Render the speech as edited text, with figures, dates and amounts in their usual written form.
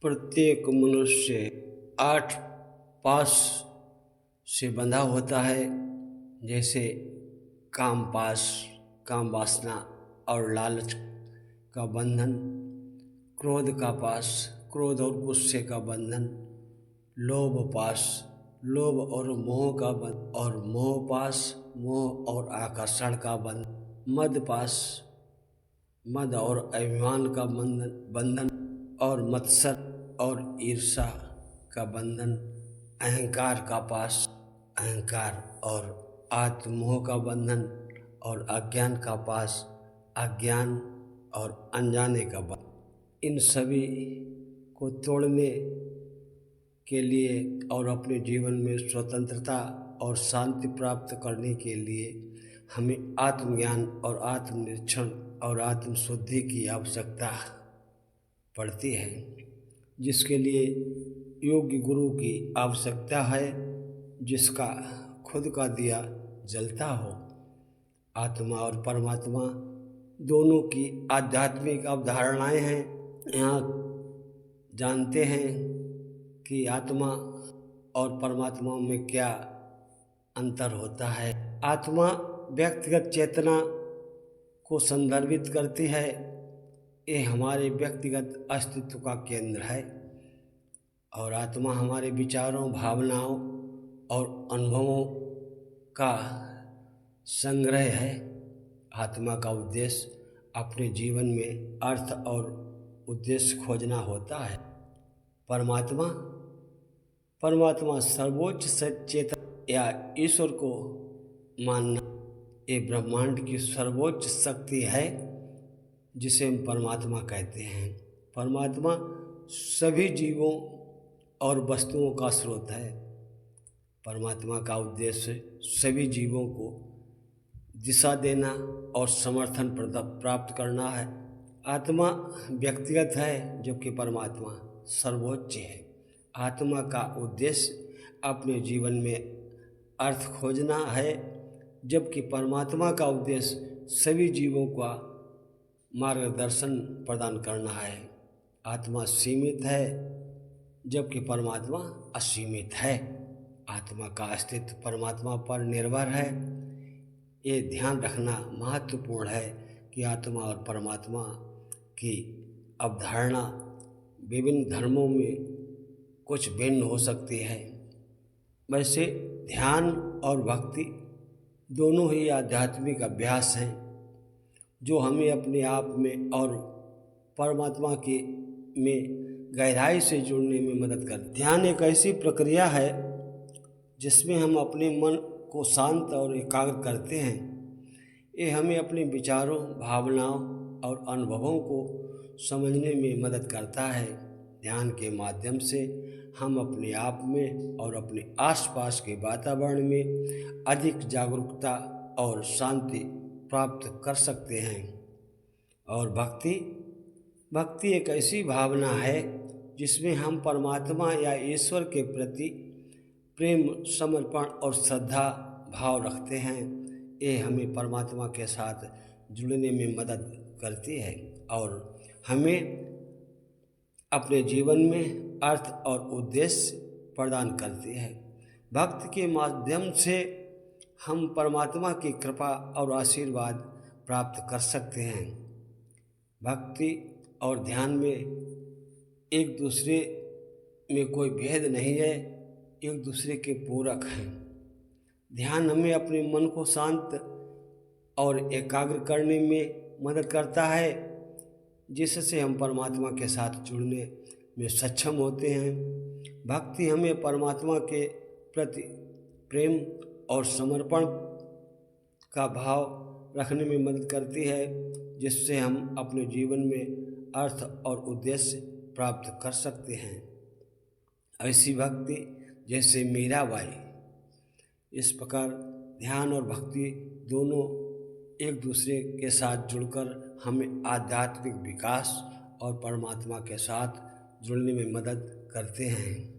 प्रत्येक मनुष्य 8 पाश से बंधा होता है, जैसे काम पाश, काम वासना और लालच का बंधन, क्रोध का पाश, क्रोध और गुस्से का बंधन, लोभ पाश, लोभ और मोह का बंधन, और मोह पाश, मोह और आकर्षण का बंधन, मद पाश, मद और अभिमान का बंधन, और मत्सर और ईर्षा का बंधन, अहंकार का पाश, अहंकार और आत्मोह का बंधन, और अज्ञान का पाश, अज्ञान और अनजाने का बंधन। इन सभी को तोड़ने के लिए और अपने जीवन में स्वतंत्रता और शांति प्राप्त करने के लिए हमें आत्मज्ञान और आत्मनिरीक्षण और आत्मशुद्धि की आवश्यकता पड़ती है, जिसके लिए योग्य गुरु की आवश्यकता है, जिसका खुद का दिया जलता हो। आत्मा और परमात्मा दोनों की आध्यात्मिक अवधारणाएं हैं। यहाँ जानते हैं कि आत्मा और परमात्मा में क्या अंतर होता है। आत्मा व्यक्तिगत चेतना को संदर्भित करती है। ये हमारे व्यक्तिगत अस्तित्व का केंद्र है, और आत्मा हमारे विचारों, भावनाओं और अनुभवों का संग्रह है। आत्मा का उद्देश्य अपने जीवन में अर्थ और उद्देश्य खोजना होता है। परमात्मा सर्वोच्च चेतन या ईश्वर को मानना, ये ब्रह्मांड की सर्वोच्च शक्ति है, जिसे हम परमात्मा कहते हैं। परमात्मा सभी जीवों और वस्तुओं का स्रोत है। परमात्मा का उद्देश्य सभी जीवों को दिशा देना और समर्थन प्राप्त करना है। आत्मा व्यक्तिगत है, जबकि परमात्मा सर्वोच्च है। आत्मा का उद्देश्य अपने जीवन में अर्थ खोजना है, जबकि परमात्मा का उद्देश्य सभी जीवों का मार्गदर्शन प्रदान करना है। आत्मा सीमित है, जबकि परमात्मा असीमित है। आत्मा का अस्तित्व परमात्मा पर निर्भर है। ये ध्यान रखना महत्वपूर्ण है कि आत्मा और परमात्मा की अवधारणा विभिन्न धर्मों में कुछ भिन्न हो सकती है। वैसे ध्यान और भक्ति दोनों ही आध्यात्मिक अभ्यास हैं, जो हमें अपने आप में और परमात्मा के में गहराई से जुड़ने में मदद करते हैं। ध्यान एक ऐसी प्रक्रिया है जिसमें हम अपने मन को शांत और एकाग्र करते हैं। ये हमें अपने विचारों, भावनाओं और अनुभवों को समझने में मदद करता है। ध्यान के माध्यम से हम अपने आप में और अपने आसपास के वातावरण में अधिक जागरूकता और शांति प्राप्त कर सकते हैं। और भक्ति एक ऐसी भावना है जिसमें हम परमात्मा या ईश्वर के प्रति प्रेम, समर्पण और श्रद्धा भाव रखते हैं। ये हमें परमात्मा के साथ जुड़ने में मदद करती है और हमें अपने जीवन में अर्थ और उद्देश्य प्रदान करती है। भक्ति के माध्यम से हम परमात्मा की कृपा और आशीर्वाद प्राप्त कर सकते हैं। भक्ति और ध्यान में एक दूसरे में कोई भेद नहीं है, एक दूसरे के पूरक हैं। ध्यान हमें अपने मन को शांत और एकाग्र करने में मदद करता है, जिससे हम परमात्मा के साथ जुड़ने में सक्षम होते हैं। भक्ति हमें परमात्मा के प्रति प्रेम और समर्पण का भाव रखने में मदद करती है, जिससे हम अपने जीवन में अर्थ और उद्देश्य प्राप्त कर सकते हैं। ऐसी भक्ति जैसे मीराबाई। इस प्रकार ध्यान और भक्ति दोनों एक दूसरे के साथ जुड़कर हमें आध्यात्मिक विकास और परमात्मा के साथ जुड़ने में मदद करते हैं।